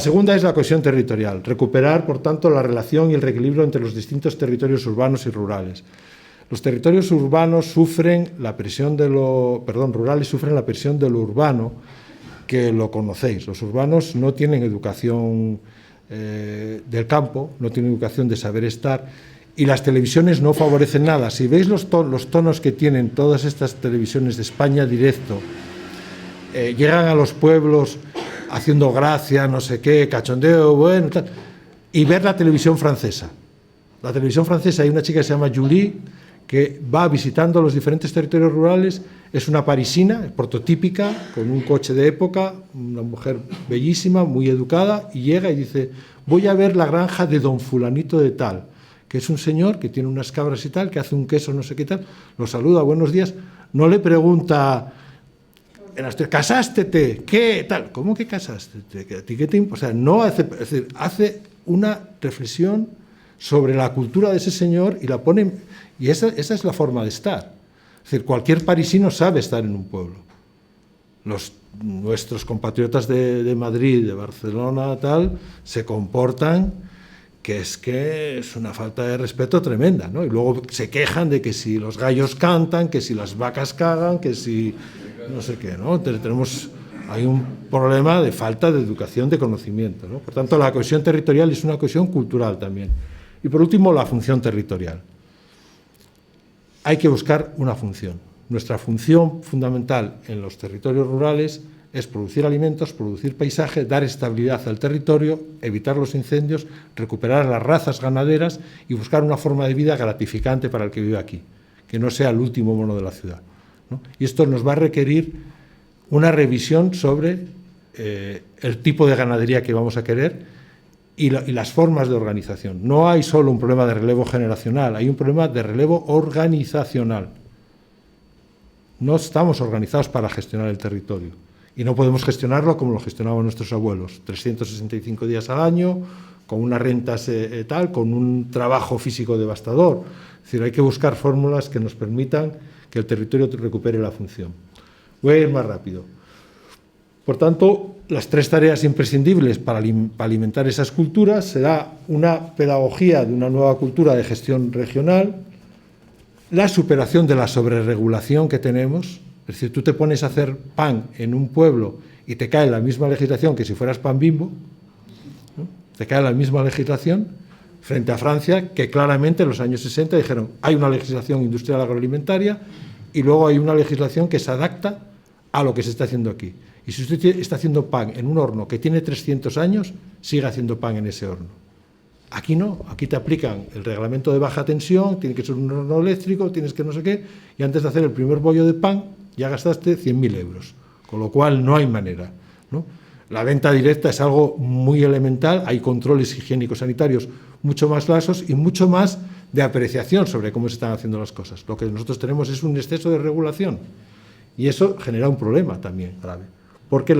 segunda es la cohesión territorial, recuperar, por tanto, la relación y el reequilibrio entre los distintos territorios urbanos y rurales. Los territorios urbanos sufren la presión de lo... rurales sufren la presión de lo urbano, que lo conocéis. Los urbanos no tienen educación del campo, no tienen educación de saber estar, y las televisiones no favorecen nada. Si veis los tonos que tienen todas estas televisiones de España Directo, llegan a los pueblos haciendo gracia, no sé qué, cachondeo, bueno, tal, y ver la televisión francesa. La televisión francesa, hay una chica que se llama Julie, que va visitando los diferentes territorios rurales, es una parisina, prototípica, con un coche de época, una mujer bellísima, muy educada, y llega y dice, voy a ver la granja de don fulanito de tal, que es un señor que tiene unas cabras y tal, que hace un queso no sé qué tal, lo saluda, buenos días, no le pregunta, casástete, ¿qué tal? ¿Cómo que casástete? ¿A ti qué te importa? O sea, no hace, es decir, hace una reflexión sobre la cultura de ese señor y la pone, y esa es la forma de estar. Es decir, cualquier parisino sabe estar en un pueblo. Nuestros compatriotas de Madrid, de Barcelona, tal, se comportan que es una falta de respeto tremenda, ¿no? Y luego se quejan de que si los gallos cantan, que si las vacas cagan, que si no sé qué, ¿no? Hay un problema de falta de educación, de conocimiento, ¿no? Por tanto, la cohesión territorial es una cohesión cultural también. Y por último, la función territorial. Hay que buscar una función. Nuestra función fundamental en los territorios rurales es producir alimentos, producir paisaje, dar estabilidad al territorio, evitar los incendios, recuperar las razas ganaderas y buscar una forma de vida gratificante para el que vive aquí, que no sea el último mono de la ciudad, ¿no? Y esto nos va a requerir una revisión sobre el tipo de ganadería que vamos a querer y las formas de organización. No hay solo un problema de relevo generacional, hay un problema de relevo organizacional. No estamos organizados para gestionar el territorio y no podemos gestionarlo como lo gestionaban nuestros abuelos, 365 días al año, con unas rentas tal, con un trabajo físico devastador. Es decir, hay que buscar fórmulas que nos permitan que el territorio recupere la función. Voy a ir más rápido. Por tanto, las tres tareas imprescindibles para alimentar esas culturas será una pedagogía de una nueva cultura de gestión regional, la superación de la sobreregulación que tenemos, es decir, tú te pones a hacer pan en un pueblo y te cae la misma legislación que si fueras Pan Bimbo, ¿no? Te cae la misma legislación frente a Francia, que claramente en los años 60 dijeron hay una legislación industrial agroalimentaria y luego hay una legislación que se adapta a lo que se está haciendo aquí. Y si usted está haciendo pan en un horno que tiene 300 años, sigue haciendo pan en ese horno. Aquí no, aquí te aplican el reglamento de baja tensión, tiene que ser un horno eléctrico, tienes que no sé qué, y antes de hacer el primer bollo de pan ya gastaste 100.000 euros, con lo cual no hay manera, ¿no? La venta directa es algo muy elemental, hay controles higiénicos sanitarios mucho más laxos y mucho más de apreciación sobre cómo se están haciendo las cosas. Lo que nosotros tenemos es un exceso de regulación y eso genera un problema también grave, porque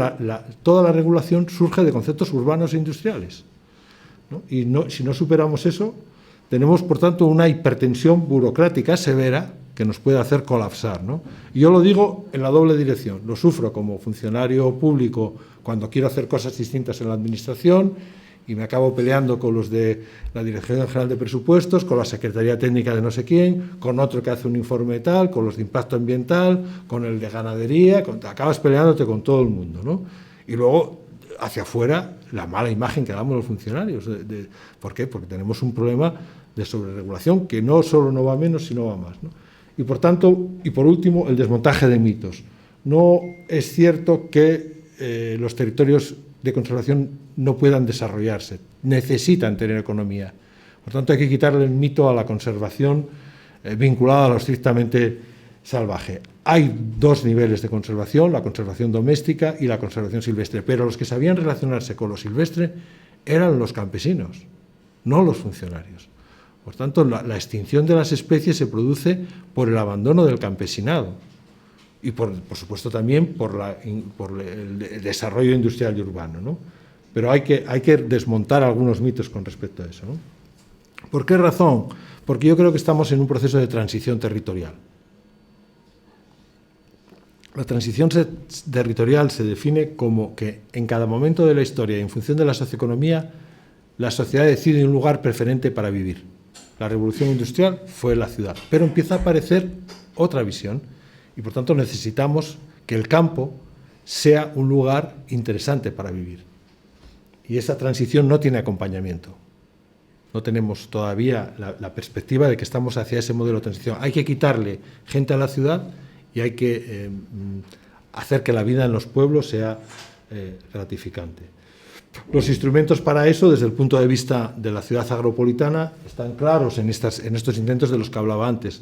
toda la regulación surge de conceptos urbanos e industriales, ¿no? Y si no superamos eso, tenemos, por tanto, una hipertensión burocrática severa que nos puede hacer colapsar, ¿no? Y yo lo digo en la doble dirección. Lo sufro como funcionario público cuando quiero hacer cosas distintas en la administración y me acabo peleando con los de la Dirección General de Presupuestos, con la Secretaría Técnica de no sé quién, con otro que hace un informe tal, con los de impacto ambiental, con el de ganadería, acabas peleándote con todo el mundo, ¿no? Y luego, hacia afuera, la mala imagen que damos los funcionarios. ¿Por qué? Porque tenemos un problema de sobreregulación que no solo no va menos, sino va más, ¿no? Y por tanto, y por último, el desmontaje de mitos. No es cierto que los territorios de conservación no puedan desarrollarse, necesitan tener economía. Por tanto, hay que quitarle el mito a la conservación vinculada a lo estrictamente salvaje. Hay dos niveles de conservación, la conservación doméstica y la conservación silvestre, pero los que sabían relacionarse con lo silvestre eran los campesinos, no los funcionarios. Por tanto, la extinción de las especies se produce por el abandono del campesinado y, por supuesto, también por el desarrollo industrial y urbano, ¿no? Pero hay que desmontar algunos mitos con respecto a eso, ¿no? ¿Por qué razón? Porque yo creo que estamos en un proceso de transición territorial. La transición territorial se define como que en cada momento de la historia, en función de la socioeconomía, la sociedad decide un lugar preferente para vivir. La revolución industrial fue la ciudad, pero empieza a aparecer otra visión y, por tanto, necesitamos que el campo sea un lugar interesante para vivir. Y esa transición no tiene acompañamiento. No tenemos todavía la perspectiva de que estamos hacia ese modelo de transición. Hay que quitarle gente a la ciudad y hay que hacer que la vida en los pueblos sea gratificante. Los instrumentos para eso, desde el punto de vista de la ciudad agropolitana, están claros en estos intentos de los que hablaba antes.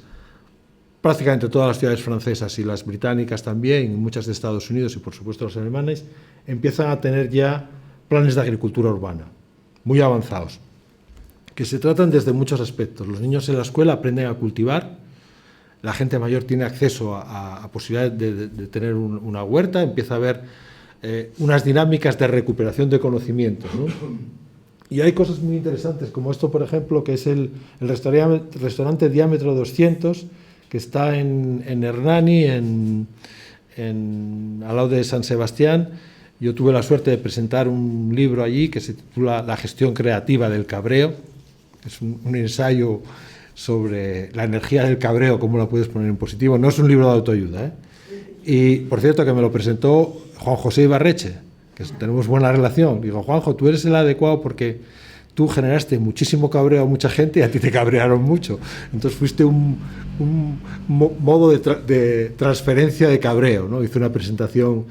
Prácticamente todas las ciudades francesas y las británicas también, y muchas de Estados Unidos y, por supuesto, los alemanes, empiezan a tener ya planes de agricultura urbana, muy avanzados, que se tratan desde muchos aspectos. Los niños en la escuela aprenden a cultivar, la gente mayor tiene acceso a posibilidades de tener una huerta, empieza a haber unas dinámicas de recuperación de conocimientos, ¿no? Y hay cosas muy interesantes, como esto, por ejemplo, que es el restaurante Diámetro 200, que está en Hernani, al lado de San Sebastián. Yo tuve la suerte de presentar un libro allí que se titula La gestión creativa del cabreo. Es un ensayo sobre la energía del cabreo, cómo la puedes poner en positivo. No es un libro de autoayuda, ¿eh? Y, por cierto, que me lo presentó Juan José Ibarreche, que tenemos buena relación. Digo, Juanjo, tú eres el adecuado porque tú generaste muchísimo cabreo a mucha gente y a ti te cabrearon mucho. Entonces fuiste un modo de transferencia de cabreo, ¿no? Hizo una presentación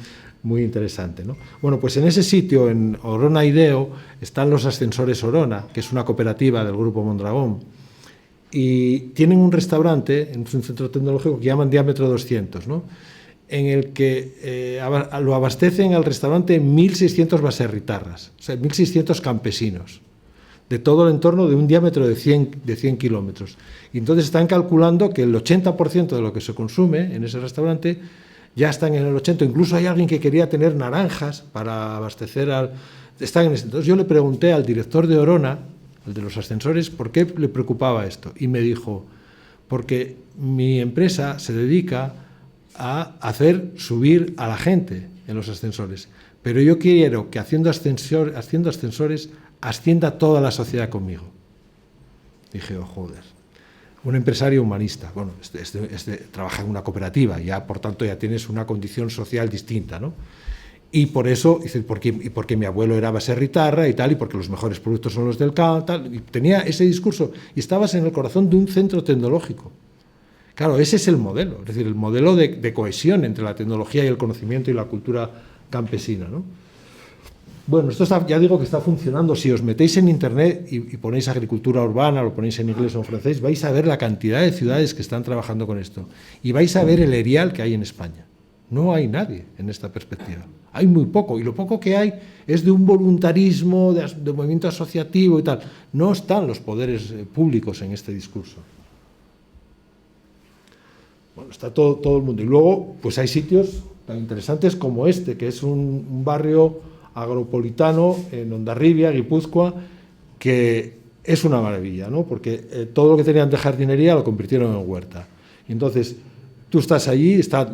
muy interesante, ¿no? Bueno, pues en ese sitio, en Orona Ideo, están los Ascensores Orona, que es una cooperativa del Grupo Mondragón, y tienen un restaurante, en un centro tecnológico que llaman Diámetro 200, ¿no? En el que lo abastecen al restaurante 1.600 baserritarras, o sea, 1.600 campesinos, de todo el entorno de un diámetro de 100 kilómetros. Y entonces están calculando que el 80% de lo que se consume en ese restaurante ya están en el 80%. Incluso hay alguien que quería tener naranjas para abastecer al... Están en ese. Entonces yo le pregunté al director de Orona, el de los ascensores, por qué le preocupaba esto. Y me dijo, porque mi empresa se dedica a hacer subir a la gente en los ascensores. Pero yo quiero que haciendo ascensores ascienda toda la sociedad conmigo. Dije, oh, joder, un empresario humanista. Bueno, trabaja en una cooperativa, ya por tanto ya tienes una condición social distinta, ¿no? Y por eso, dice, porque mi abuelo era baserritarra y tal, y porque los mejores productos son los del campo, tal, y tenía ese discurso, y estabas en el corazón de un centro tecnológico. Claro, ese es el modelo, es decir, el modelo de cohesión entre la tecnología y el conocimiento y la cultura campesina, ¿no? Bueno, esto ya digo que está funcionando. Si os metéis en Internet y ponéis agricultura urbana, lo ponéis en inglés o en francés, vais a ver la cantidad de ciudades que están trabajando con esto. Y vais a ver el erial que hay en España. No hay nadie en esta perspectiva. Hay muy poco, y lo poco que hay es de un voluntarismo, de movimiento asociativo y tal. No están los poderes públicos en este discurso. Bueno, está todo el mundo. Y luego, pues hay sitios tan interesantes como este, que es un barrio agropolitano en Hondarribia, Guipúzcoa, que es una maravilla, ¿no? Porque todo lo que tenían de jardinería lo convirtieron en huerta. Y entonces, tú estás allí, está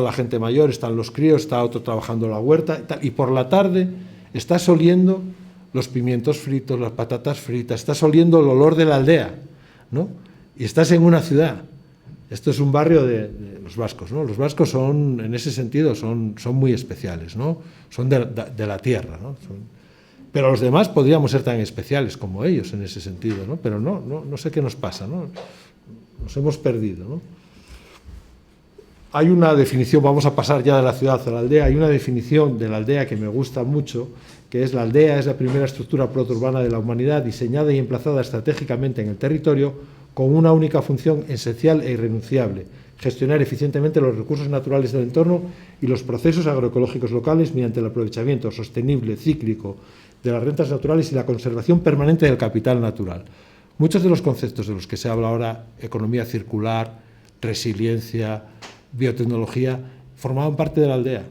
la gente mayor, están los críos, está otro trabajando en la huerta, y por la tarde estás oliendo los pimientos fritos, las patatas fritas, estás oliendo el olor de la aldea, ¿no? Y estás en una ciudad. Esto es un barrio de los vascos, ¿no? Los vascos son, en ese sentido, son muy especiales, ¿no? Son de la tierra, ¿no? Pero los demás podríamos ser tan especiales como ellos en ese sentido, ¿no? Pero no sé qué nos pasa, ¿no? Nos hemos perdido, ¿no? Hay una definición, vamos a pasar ya de la ciudad a la aldea, hay una definición de la aldea que me gusta mucho, que es: la aldea es la primera estructura protourbana de la humanidad, diseñada y emplazada estratégicamente en el territorio, con una única función esencial e irrenunciable: gestionar eficientemente los recursos naturales del entorno y los procesos agroecológicos locales mediante el aprovechamiento sostenible, cíclico, de las rentas naturales y la conservación permanente del capital natural. Muchos de los conceptos de los que se habla ahora, economía circular, resiliencia, biotecnología, formaban parte de la aldea.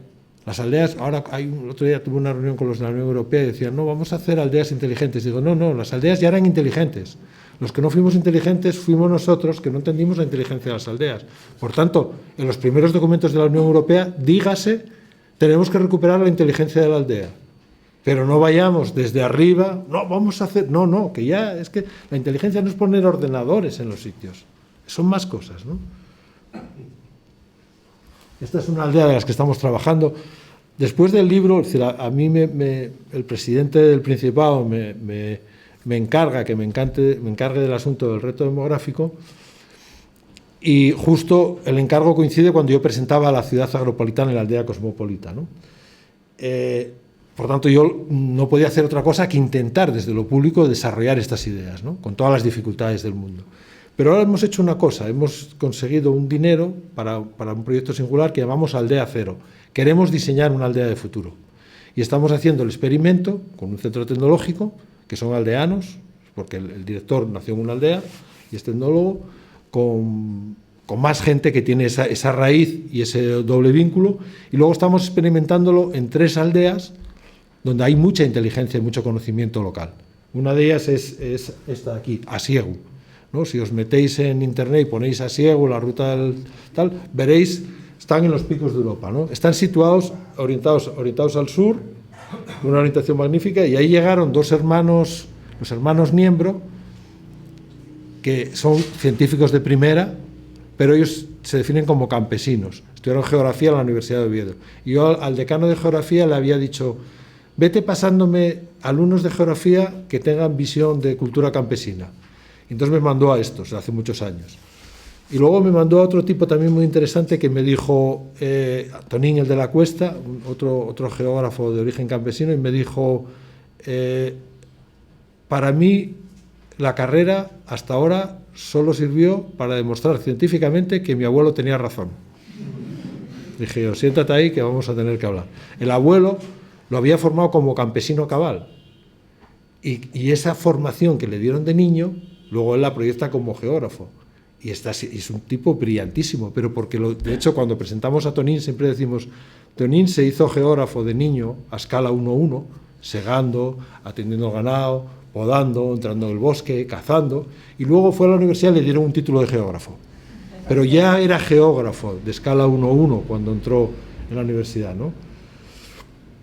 Las aldeas, ahora el otro día tuve una reunión con los de la Unión Europea y decían, no, vamos a hacer aldeas inteligentes. Digo, no, las aldeas ya eran inteligentes. Los que no fuimos inteligentes fuimos nosotros, que no entendimos la inteligencia de las aldeas. Por tanto, en los primeros documentos de la Unión Europea, dígase, tenemos que recuperar la inteligencia de la aldea. Pero no vayamos desde arriba, no, vamos a hacer... No, que ya es que la inteligencia no es poner ordenadores en los sitios. Son más cosas, ¿no? Esta es una aldea de las que estamos trabajando. Después del libro, a mí el presidente del Principado me encarga que me encargue del asunto del reto demográfico, y justo el encargo coincide cuando yo presentaba a la ciudad agropolitana en la aldea cosmopolita, ¿no? Por tanto, yo no podía hacer otra cosa que intentar desde lo público desarrollar estas ideas, ¿no? Con todas las dificultades del mundo. Pero ahora hemos hecho una cosa, hemos conseguido un dinero para un proyecto singular que llamamos Aldea Cero. Queremos diseñar una aldea de futuro. Y estamos haciendo el experimento con un centro tecnológico, que son aldeanos, porque el director nació en una aldea y es tecnólogo, con más gente que tiene esa raíz y ese doble vínculo. Y luego estamos experimentándolo en 3 aldeas donde hay mucha inteligencia y mucho conocimiento local. Una de ellas es esta de aquí, Asiegu, ¿no? Si os metéis en internet y ponéis Asiegu, la ruta tal, veréis, están en los picos de Europa, ¿no? Están situados, orientados al sur, una orientación magnífica, y ahí llegaron 2 hermanos, los hermanos Niembro, que son científicos de primera, pero ellos se definen como campesinos. Estudiaron geografía en la Universidad de Oviedo. Y yo al decano de geografía le había dicho, vete pasándome alumnos de geografía que tengan visión de cultura campesina. Y entonces me mandó a estos, hace muchos años. Y luego me mandó a otro tipo también muy interesante que me dijo, Tonín, el de la Cuesta, otro geógrafo de origen campesino, y me dijo, para mí la carrera hasta ahora solo sirvió para demostrar científicamente que mi abuelo tenía razón. Dije yo, siéntate ahí que vamos a tener que hablar. El abuelo lo había formado como campesino cabal, y esa formación que le dieron de niño, luego él la proyecta como geógrafo. Y es un tipo brillantísimo, pero porque, de hecho, cuando presentamos a Tonín siempre decimos, Tonín se hizo geógrafo de niño a escala 1:1, segando, atendiendo ganado, podando, entrando en el bosque, cazando, y luego fue a la universidad y le dieron un título de geógrafo. Pero ya era geógrafo de escala 1:1 cuando entró en la universidad, ¿no?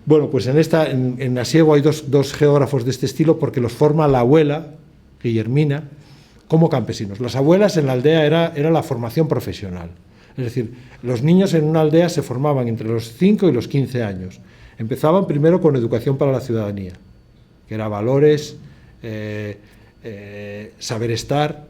Bueno, pues en Asiego hay dos geógrafos de este estilo porque los forma la abuela, Guillermina, como campesinos. Las abuelas en la aldea era la formación profesional. Es decir, los niños en una aldea se formaban entre los 5 y los 15 años. Empezaban primero con educación para la ciudadanía, que era valores, saber estar,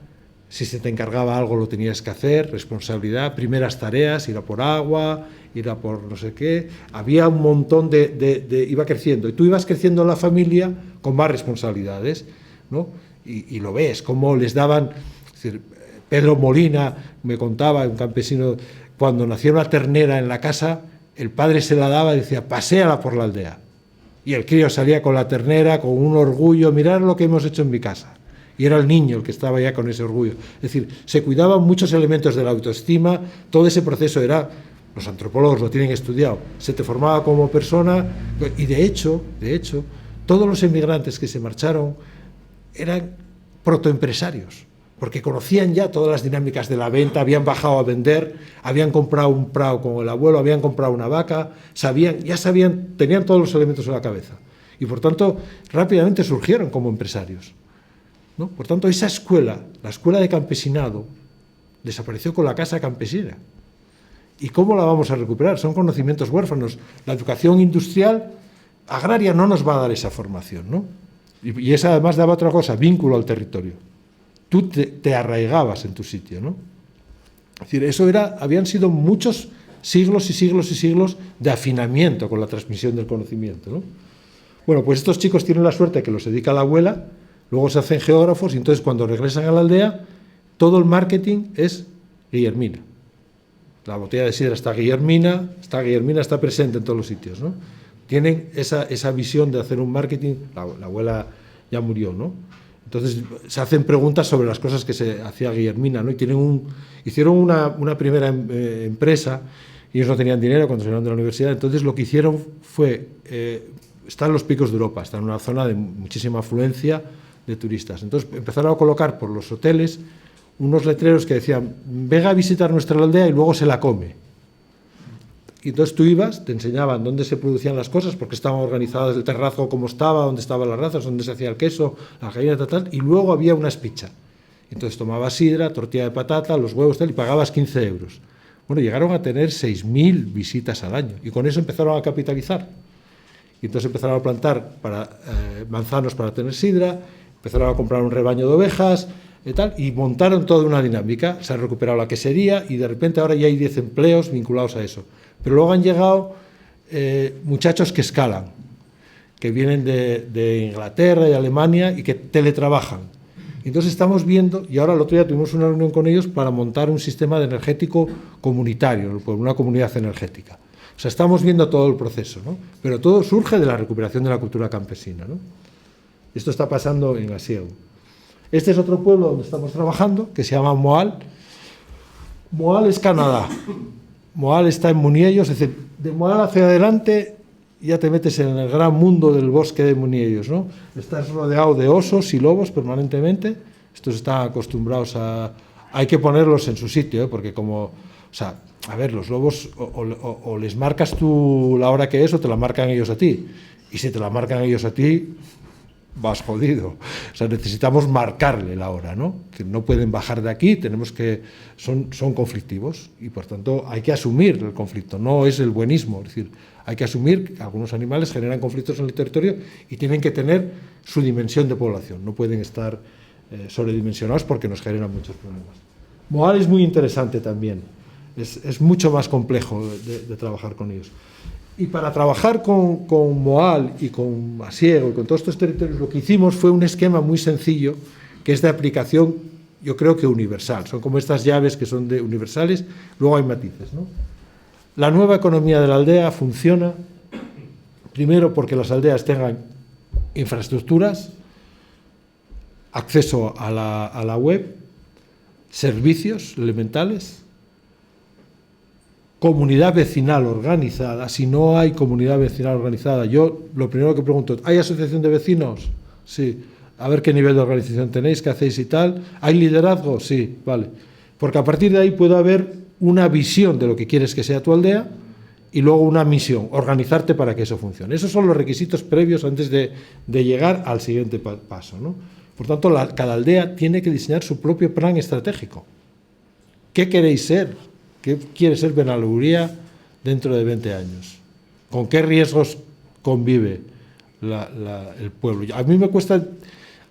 si se te encargaba algo lo tenías que hacer, responsabilidad, primeras tareas, ir a por agua, ir a por no sé qué. Había un montón iba creciendo, y tú ibas creciendo en la familia con más responsabilidades, ¿no? Y lo ves, cómo les daban, es decir, Pedro Molina me contaba, un campesino, cuando nació una ternera en la casa, el padre se la daba y decía, paséala por la aldea. Y el crío salía con la ternera, con un orgullo, mirad lo que hemos hecho en mi casa. Y era el niño el que estaba ya con ese orgullo. Es decir, se cuidaban muchos elementos de la autoestima, todo ese proceso era, los antropólogos lo tienen estudiado, se te formaba como persona, y de hecho, todos los emigrantes que se marcharon eran protoempresarios, porque conocían ya todas las dinámicas de la venta, habían bajado a vender, habían comprado un prado con el abuelo, habían comprado una vaca, tenían todos los elementos en la cabeza. Y por tanto, rápidamente surgieron como empresarios, ¿no? Por tanto, esa escuela, la escuela de campesinado, desapareció con la casa campesina. ¿Y cómo la vamos a recuperar? Son conocimientos huérfanos. La educación industrial agraria no nos va a dar esa formación, ¿no? Y esa además daba otra cosa, vínculo al territorio. Tú te arraigabas en tu sitio, ¿no? Es decir, habían sido muchos siglos y siglos y siglos de afinamiento con la transmisión del conocimiento, ¿no? Bueno, pues estos chicos tienen la suerte que los dedica la abuela, luego se hacen geógrafos, y entonces cuando regresan a la aldea, todo el marketing es Guillermina. La botella de sidra está Guillermina está presente en todos los sitios, ¿no? Tienen esa visión de hacer un marketing, la abuela ya murió, ¿no? Entonces se hacen preguntas sobre las cosas que se hacía Guillermina, ¿no? Y hicieron una primera empresa, y ellos no tenían dinero cuando salieron de la universidad, entonces lo que hicieron fue, está en los picos de Europa, está en una zona de muchísima afluencia, de turistas. Entonces empezaron a colocar por los hoteles unos letreros que decían: venga a visitar nuestra aldea y luego se la come. Y entonces tú ibas, te enseñaban dónde se producían las cosas, porque estaban organizadas el terrazo como estaba, dónde estaban las razas, dónde se hacía el queso, la gallina, tal, y luego había una espicha. Entonces tomabas sidra, tortilla de patata, los huevos, tal, y pagabas 15 euros. Bueno, llegaron a tener 6.000 visitas al año, y con eso empezaron a capitalizar. Y entonces empezaron a plantar manzanos para tener sidra, empezaron a comprar un rebaño de ovejas, y montaron toda una dinámica. Se ha recuperado la quesería y de repente ahora ya hay 10 empleos vinculados a eso. Pero luego han llegado muchachos que escalan, que vienen de Inglaterra y Alemania y que teletrabajan. Entonces estamos viendo, y ahora el otro día tuvimos una reunión con ellos para montar un sistema de energético comunitario, una comunidad energética. O sea, estamos viendo todo el proceso, ¿no? Pero todo surge de la recuperación de la cultura campesina, ¿no? Esto está pasando en Asiego. Este es otro pueblo donde estamos trabajando, que se llama Moal. Moal es Canadá. Moal está en Muniellos, es decir, de Moal hacia adelante ya te metes en el gran mundo del bosque de Muniellos, ¿no? Estás rodeado de osos y lobos permanentemente. Estos están acostumbrados a... Hay que ponerlos en su sitio, ¿eh? Porque como... O sea, a ver, los lobos o les marcas tú la hora que es o te la marcan ellos a ti. Y si te la marcan ellos a ti, vas jodido. O sea, necesitamos marcarle la hora, ¿no? Que no pueden bajar de aquí, tenemos que... Son conflictivos y, por tanto, hay que asumir el conflicto, no es el buenismo. Es decir, hay que asumir que algunos animales generan conflictos en el territorio y tienen que tener su dimensión de población, no pueden estar sobredimensionados porque nos generan muchos problemas. Moal es muy interesante también, es mucho más complejo de trabajar con ellos. Y para trabajar con Moal y con Asiego y con todos estos territorios, lo que hicimos fue un esquema muy sencillo, que es de aplicación, yo creo que universal. Son como estas llaves que son universales, luego hay matices, ¿no? La nueva economía de la aldea funciona, primero porque las aldeas tengan infraestructuras, acceso a la web, servicios elementales, comunidad vecinal organizada. Si no hay comunidad vecinal organizada, yo lo primero que pregunto, ¿hay asociación de vecinos? Sí. A ver qué nivel de organización tenéis, qué hacéis y tal. ¿Hay liderazgo? Sí, vale. Porque a partir de ahí puede haber una visión de lo que quieres que sea tu aldea y luego una misión, organizarte para que eso funcione. Esos son los requisitos previos antes de llegar al siguiente paso, ¿no? Por tanto, cada aldea tiene que diseñar su propio plan estratégico. ¿Qué queréis ser? ¿Qué quiere ser Benalauría dentro de 20 años? ¿Con qué riesgos convive el pueblo? A mí me cuesta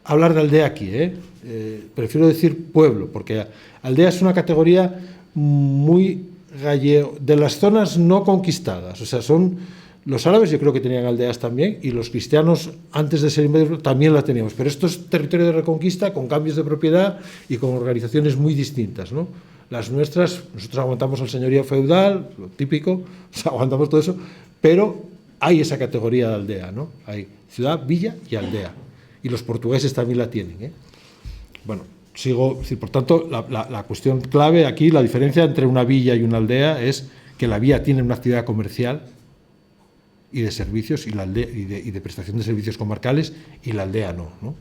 hablar de aldea aquí, prefiero decir pueblo, porque aldea es una categoría muy gallego, de las zonas no conquistadas. O sea, son los árabes, yo creo que tenían aldeas también, y los cristianos, antes de ser invadidos, también las teníamos. Pero esto es territorio de reconquista, con cambios de propiedad y con organizaciones muy distintas, ¿no? Las nuestras, nosotros aguantamos el señorío feudal, lo típico, o sea, aguantamos todo eso, pero hay esa categoría de aldea, ¿no? Hay ciudad, villa y aldea. Y los portugueses también la tienen, ¿eh? Bueno, sigo, por tanto, la cuestión clave aquí, la diferencia entre una villa y una aldea es que la villa tiene una actividad comercial y de servicios, y la aldea, y de prestación de servicios comarcales, y la aldea no, ¿no?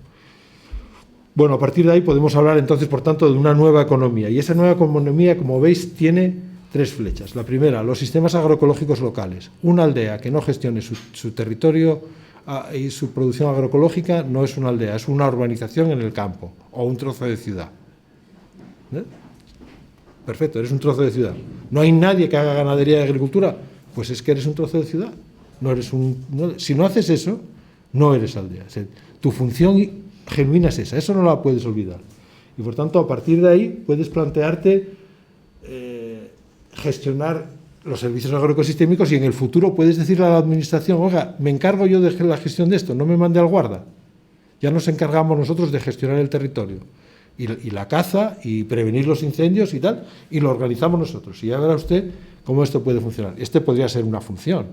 Bueno, a partir de ahí podemos hablar entonces, por tanto, de una nueva economía. Y esa nueva economía, como veis, tiene 3 flechas. La primera, los sistemas agroecológicos locales. Una aldea que no gestione su territorio y su producción agroecológica no es una aldea, es una urbanización en el campo o un trozo de ciudad. ¿Eh? Perfecto, eres un trozo de ciudad. ¿No hay nadie que haga ganadería y agricultura? Pues es que eres un trozo de ciudad. Si no haces eso, no eres aldea. O sea, tu función genuina es esa, eso no la puedes olvidar. Y por tanto, a partir de ahí puedes plantearte gestionar los servicios agroecosistémicos y en el futuro puedes decirle a la administración, oiga, me encargo yo de la gestión de esto, no me mande al guarda. Ya nos encargamos nosotros de gestionar el territorio y la caza y prevenir los incendios y tal, y lo organizamos nosotros. Y ya verá usted cómo esto puede funcionar. Este podría ser una función.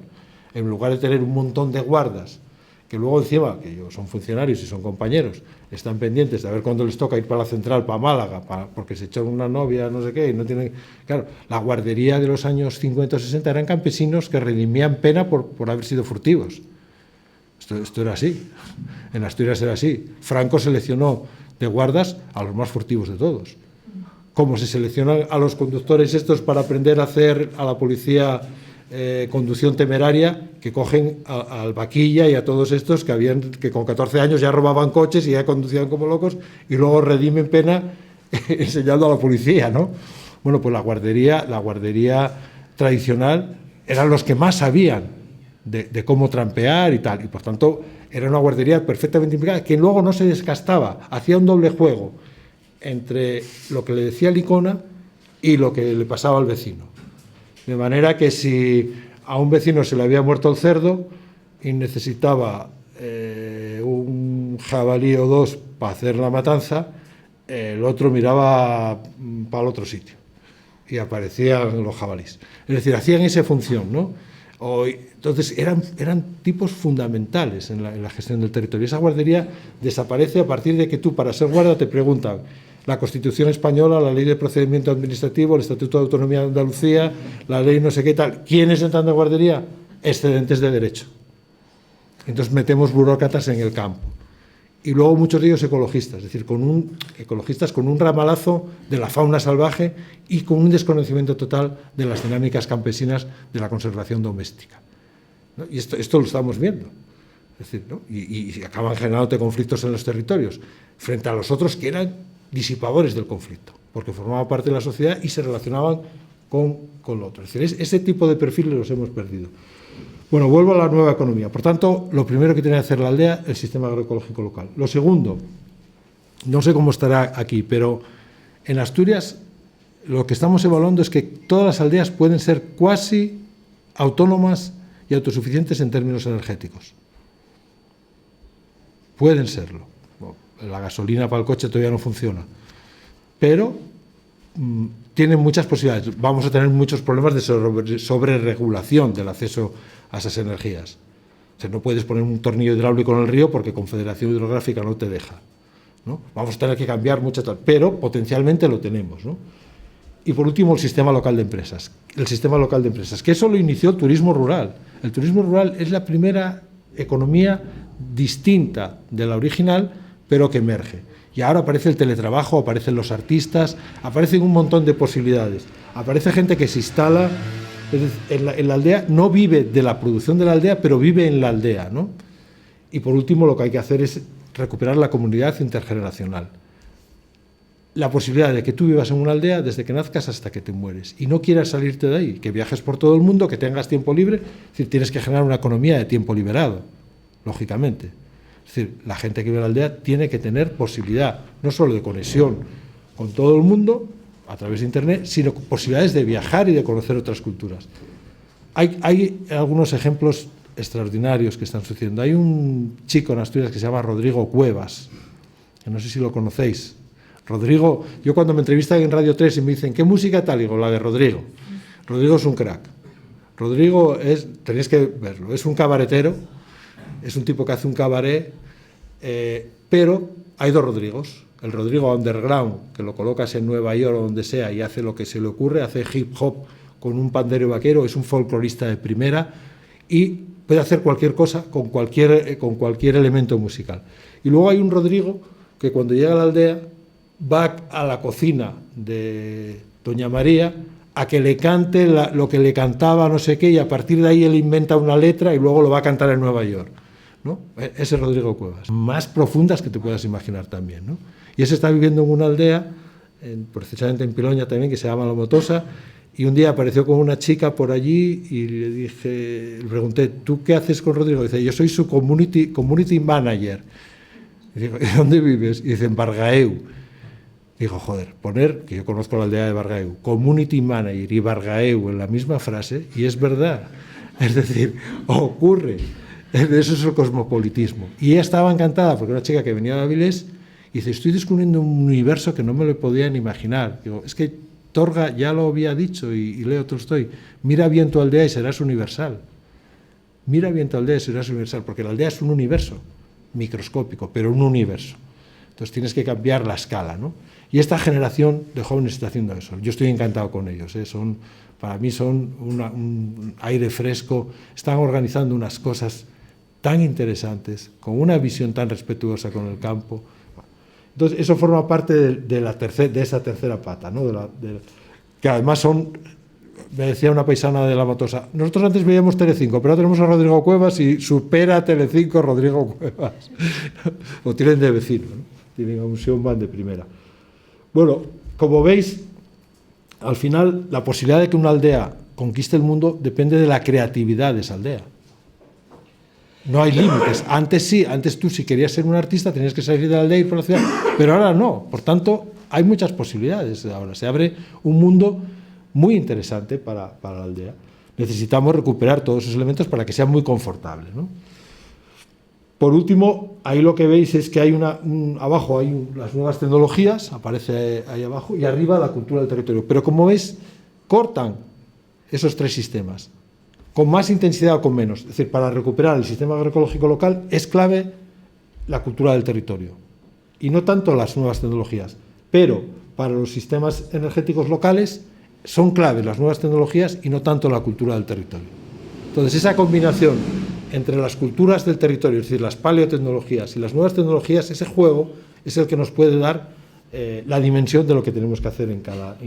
En lugar de tener un montón de guardas que luego encima, que ellos son funcionarios y son compañeros, están pendientes de ver cuándo les toca ir para la central, para Málaga, porque se echó una novia, no sé qué, y no tienen... Claro, la guardería de los años 50 o 60 eran campesinos que redimían pena por haber sido furtivos. Esto era así. En Asturias era así. Franco seleccionó de guardas a los más furtivos de todos. Como se seleccionan a los conductores estos para aprender a hacer a la policía conducción temeraria, que cogen al Vaquilla y a todos estos que con 14 años ya robaban coches y ya conducían como locos y luego redimen pena enseñando a la policía, ¿no? Bueno, pues la guardería tradicional eran los que más sabían de cómo trampear y tal, y por tanto era una guardería perfectamente implicada, que luego no se desgastaba, hacía un doble juego entre lo que le decía Licona y lo que le pasaba al vecino. De manera que si a un vecino se le había muerto el cerdo y necesitaba un jabalí o dos para hacer la matanza, el otro miraba para el otro sitio y aparecían los jabalíes. Es decir, hacían esa función, ¿no? Entonces eran tipos fundamentales en la gestión del territorio. Esa guardería desaparece a partir de que tú, para ser guarda, te preguntan la Constitución española, la Ley de Procedimiento Administrativo, el Estatuto de Autonomía de Andalucía, la ley no sé qué tal. ¿Quiénes entran de guardería? Excedentes de derecho. Entonces metemos burócratas en el campo. Y luego muchos de ellos ecologistas, es decir, ecologistas con un ramalazo de la fauna salvaje y con un desconocimiento total de las dinámicas campesinas de la conservación doméstica, ¿no? Y esto lo estamos viendo. Es decir, ¿no? Y acaban generándote conflictos en los territorios, frente a los otros que eran disipadores del conflicto, porque formaban parte de la sociedad y se relacionaban con lo otro. Es decir, ese tipo de perfiles los hemos perdido. Bueno, vuelvo a la nueva economía. Por tanto, lo primero que tiene que hacer la aldea, el sistema agroecológico local. Lo segundo, no sé cómo estará aquí, pero en Asturias lo que estamos evaluando es que todas las aldeas pueden ser cuasi autónomas y autosuficientes en términos energéticos. Pueden serlo. Bueno, la gasolina para el coche todavía no funciona, pero tienen muchas posibilidades. Vamos a tener muchos problemas de sobreregulación del acceso a esas energías. O sea, no puedes poner un tornillo hidráulico en el río porque Confederación Hidrográfica no te deja, ¿no? Vamos a tener que cambiar muchas cosas, pero potencialmente lo tenemos, ¿no? Y por último, el sistema local de empresas. El sistema local de empresas, que eso lo inició el turismo rural. El turismo rural es la primera economía distinta de la original, pero que emerge. Y ahora aparece el teletrabajo, aparecen los artistas, aparecen un montón de posibilidades. Aparece gente que se instala en la aldea, no vive de la producción de la aldea, pero vive en la aldea, ¿no? Y por último, lo que hay que hacer es recuperar la comunidad intergeneracional. La posibilidad de que tú vivas en una aldea desde que nazcas hasta que te mueres y no quieras salirte de ahí, que viajes por todo el mundo, que tengas tiempo libre. Es decir, tienes que generar una economía de tiempo liberado, lógicamente. Es decir, la gente que vive en la aldea tiene que tener posibilidad, no solo de conexión con todo el mundo a través de Internet, sino posibilidades de viajar y de conocer otras culturas. Hay algunos ejemplos extraordinarios que están sucediendo. Hay un chico en Asturias que se llama Rodrigo Cuevas, que no sé si lo conocéis. Rodrigo, yo cuando me entrevistan en Radio 3 y me dicen, ¿qué música tal? Digo, la de Rodrigo. Rodrigo es un crack. Rodrigo tenéis que verlo, es un cabaretero, es un tipo que hace un cabaret, pero hay dos Rodrigos. El Rodrigo underground, que lo colocas en Nueva York o donde sea y hace lo que se le ocurre, hace hip hop con un pandero vaquero, es un folclorista de primera y puede hacer cualquier cosa con cualquier elemento musical. Y luego hay un Rodrigo que cuando llega a la aldea va a la cocina de Doña María a que le cante lo que le cantaba no sé qué, y a partir de ahí él inventa una letra y luego lo va a cantar en Nueva York, ¿no? Ese Rodrigo Cuevas. Más profundas que te puedas imaginar también, ¿no? Y ese está viviendo en una aldea, precisamente en Piloña también, que se llama La Motosa, y un día apareció con una chica por allí y le pregunté, ¿tú qué haces con Rodrigo? Dice, yo soy su community manager. Y digo, ¿dónde vives? Y dice, en Bargaeu. Digo, joder, que yo conozco la aldea de Bargaeu, community manager y Bargaeu en la misma frase, y es verdad. Es decir, ocurre. Eso es el cosmopolitismo. Y ella estaba encantada porque una chica que venía de Avilés y dice, estoy descubriendo un universo que no me lo podía ni imaginar. Digo, es que Torga ya lo había dicho y Leo Tolstoy, mira bien tu aldea y serás universal. Mira bien tu aldea y serás universal, porque la aldea es un universo microscópico, pero un universo. Entonces tienes que cambiar la escala, ¿no? Y esta generación de jóvenes está haciendo eso. Yo estoy encantado con ellos, ¿eh? Para mí son un aire fresco, están organizando unas cosas tan interesantes, con una visión tan respetuosa con el campo. Entonces, eso forma parte de esa tercera pata, ¿no? Que además me decía una paisana de La Matosa, nosotros antes veíamos Telecinco, pero ahora tenemos a Rodrigo Cuevas y supera a Telecinco Rodrigo Cuevas. Lo tienen de vecino, ¿no? Tienen a un showman de primera. Bueno, como veis, al final la posibilidad de que una aldea conquiste el mundo depende de la creatividad de esa aldea. No hay límites. Antes sí, antes tú si querías ser un artista tenías que salir de la aldea y ir por la ciudad, pero ahora no. Por tanto, hay muchas posibilidades ahora. Se abre un mundo muy interesante para la aldea. Necesitamos recuperar todos esos elementos para que sea muy confortable, ¿no? Por último, ahí lo que veis es que hay abajo hay las nuevas tecnologías, aparece ahí abajo, y arriba la cultura del territorio. Pero como veis, cortan esos tres sistemas, con más intensidad o con menos. Es decir, para recuperar el sistema agroecológico local es clave la cultura del territorio, y no tanto las nuevas tecnologías. Pero para los sistemas energéticos locales son claves las nuevas tecnologías y no tanto la cultura del territorio. Entonces, esa combinación entre las culturas del territorio, es decir, las paleotecnologías y las nuevas tecnologías, ese juego es el que nos puede dar la dimensión de lo que tenemos que hacer en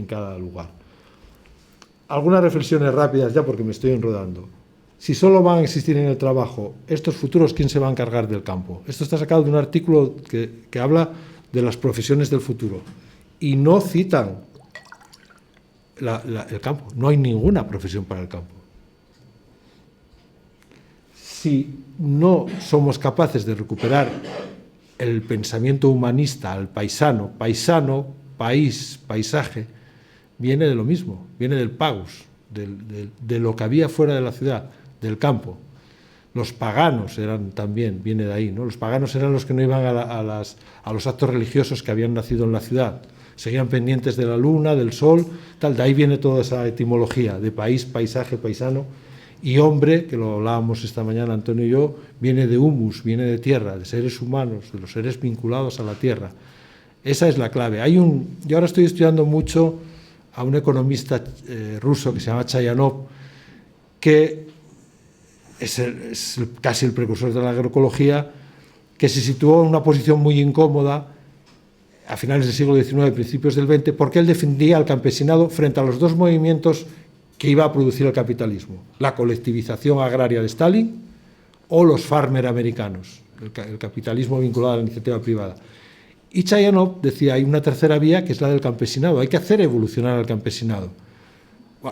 cada lugar. Algunas reflexiones rápidas ya, porque me estoy enredando. Si solo van a existir en el trabajo estos futuros, ¿quién se va a encargar del campo? Esto está sacado de un artículo que habla de las profesiones del futuro y no citan el campo. No hay ninguna profesión para el campo. Si no somos capaces de recuperar el pensamiento humanista al paisano, país, paisaje, viene de lo mismo, viene del pagus, de lo que había fuera de la ciudad, del campo. Los paganos eran también, viene de ahí, ¿no? Los paganos eran los que no iban a los actos religiosos que habían nacido en la ciudad. Seguían pendientes de la luna, del sol, tal. De ahí viene toda esa etimología de país, paisaje, paisano. Y hombre, que lo hablábamos esta mañana Antonio y yo, viene de humus, viene de tierra, de seres humanos, de los seres vinculados a la tierra. Esa es la clave. Yo ahora estoy estudiando mucho a un economista ruso que se llama Chayanov, que es casi el precursor de la agroecología, que se situó en una posición muy incómoda a finales del siglo XIX, principios del XX, porque él defendía al campesinado frente a los dos movimientos que iba a producir el capitalismo: la colectivización agraria de Stalin o los farmer americanos, el capitalismo vinculado a la iniciativa privada. Y Chayanov decía, hay una tercera vía que es la del campesinado, hay que hacer evolucionar al campesinado.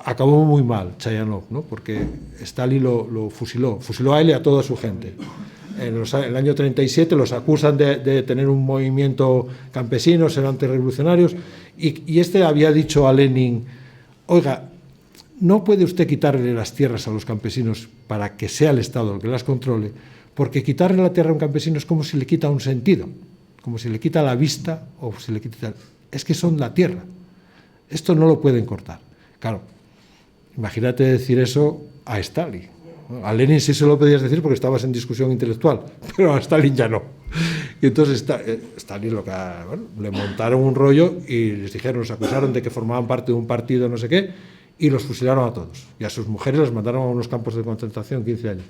Acabó muy mal Chayanov, ¿no? Porque Stalin lo fusiló a él y a toda su gente. En el año 37 los acusan de tener un movimiento campesino, ser antirrevolucionarios, y este había dicho a Lenin, oiga, no puede usted quitarle las tierras a los campesinos para que sea el Estado el que las controle, porque quitarle la tierra a un campesino es como si le quita un sentido, como si le quita la vista o si le quita... Es que son la tierra. Esto no lo pueden cortar. Claro, imagínate decir eso a Stalin. A Lenin sí se lo podías decir porque estabas en discusión intelectual, pero a Stalin ya no. Y entonces Stalin le montaron un rollo y les dijeron, los acusaron de que formaban parte de un partido no sé qué, y los fusilaron a todos. Y a sus mujeres los mandaron a unos campos de concentración 15 años.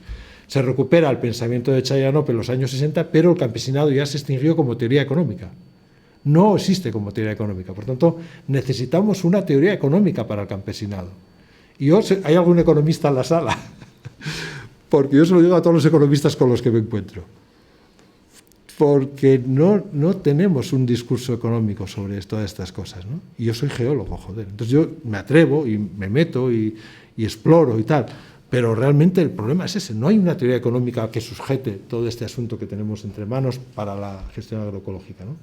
Se recupera el pensamiento de Chayanov en los años 60, pero el campesinado ya se extinguió como teoría económica. No existe como teoría económica. Por tanto, necesitamos una teoría económica para el campesinado. Y hay algún economista en la sala, porque yo se lo digo a todos los economistas con los que me encuentro. Porque no tenemos un discurso económico sobre todas estas cosas, ¿no? Y yo soy geólogo, joder. Entonces yo me atrevo y me meto y exploro y tal. Pero realmente el problema es ese. No hay una teoría económica que sujete todo este asunto que tenemos entre manos para la gestión agroecológica, ¿no?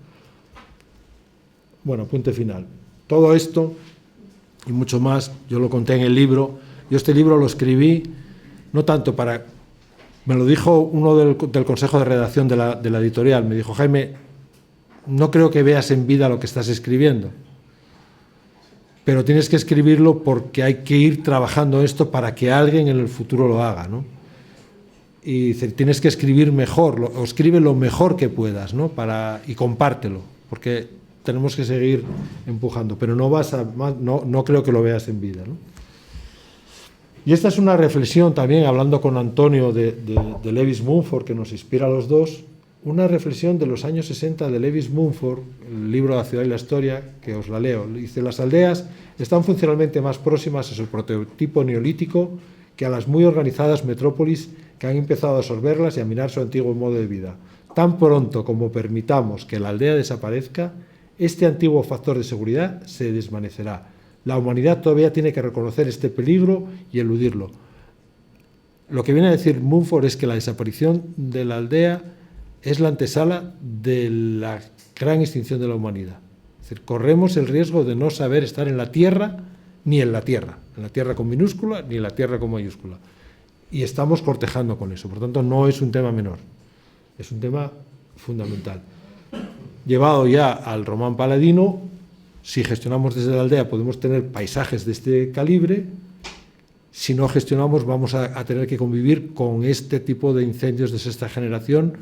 Bueno, apunte final. Todo esto y mucho más, yo lo conté en el libro. Yo este libro lo escribí no tanto para... Me lo dijo uno del consejo de redacción de la editorial. Me dijo, Jaime, no creo que veas en vida lo que estás escribiendo, pero tienes que escribirlo porque hay que ir trabajando esto para que alguien en el futuro lo haga, ¿no? Y tienes que escribir mejor, o escribe lo mejor que puedas, ¿no? Y compártelo, porque tenemos que seguir empujando, pero no creo que lo veas en vida, ¿no? Y esta es una reflexión también, hablando con Antonio de Lewis Mumford, que nos inspira a los dos, una reflexión de los años 60 de Lewis Mumford, el libro La ciudad y la historia, que os la leo. Dice: las aldeas están funcionalmente más próximas a su prototipo neolítico que a las muy organizadas metrópolis que han empezado a absorberlas y a minar su antiguo modo de vida. Tan pronto como permitamos que la aldea desaparezca, este antiguo factor de seguridad se desvanecerá. La humanidad todavía tiene que reconocer este peligro y eludirlo. Lo que viene a decir Mumford es que la desaparición de la aldea es la antesala de la gran extinción de la humanidad. Es decir, corremos el riesgo de no saber estar en la Tierra ni en la Tierra con minúscula ni en la Tierra con mayúscula. Y estamos cortejando con eso. Por tanto, no es un tema menor, es un tema fundamental. Llevado ya al román paladino, si gestionamos desde la aldea podemos tener paisajes de este calibre. Si no gestionamos, vamos a tener que convivir con este tipo de incendios de sexta generación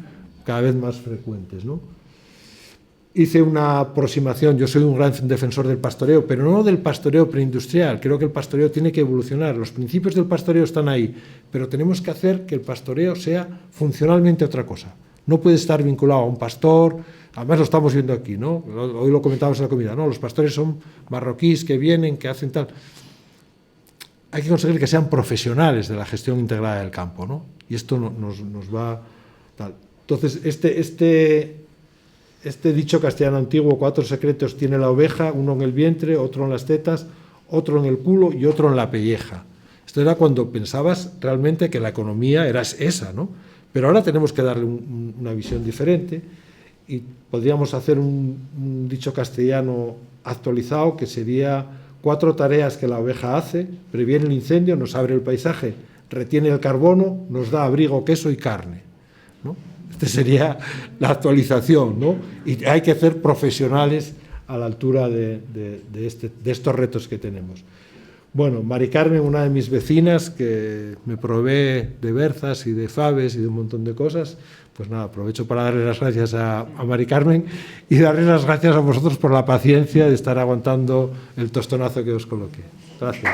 cada vez más frecuentes, ¿no? Hice una aproximación, yo soy un gran defensor del pastoreo, pero no del pastoreo preindustrial. Creo que el pastoreo tiene que evolucionar. Los principios del pastoreo están ahí, pero tenemos que hacer que el pastoreo sea funcionalmente otra cosa. No puede estar vinculado a un pastor. Además lo estamos viendo aquí, ¿no? Hoy lo comentábamos en la comida, ¿no? Los pastores son marroquíes que vienen, que hacen tal. Hay que conseguir que sean profesionales de la gestión integrada del campo, ¿no? Y esto nos va tal. Entonces, este dicho castellano antiguo: 4 secretos tiene la oveja, uno en el vientre, otro en las tetas, otro en el culo y otro en la pelleja. Esto era cuando pensabas realmente que la economía era esa, ¿no? Pero ahora tenemos que darle una visión diferente y podríamos hacer un dicho castellano actualizado que sería: 4 tareas que la oveja hace: previene el incendio, nos abre el paisaje, retiene el carbono, nos da abrigo, queso y carne, ¿no? Esta sería la actualización, ¿no? Y hay que ser profesionales a la altura de estos retos que tenemos. Bueno, Mari Carmen, una de mis vecinas, que me provee de berzas y de faves y de un montón de cosas, pues nada, aprovecho para darle las gracias a Mari Carmen y darle las gracias a vosotros por la paciencia de estar aguantando el tostonazo que os coloqué. Gracias.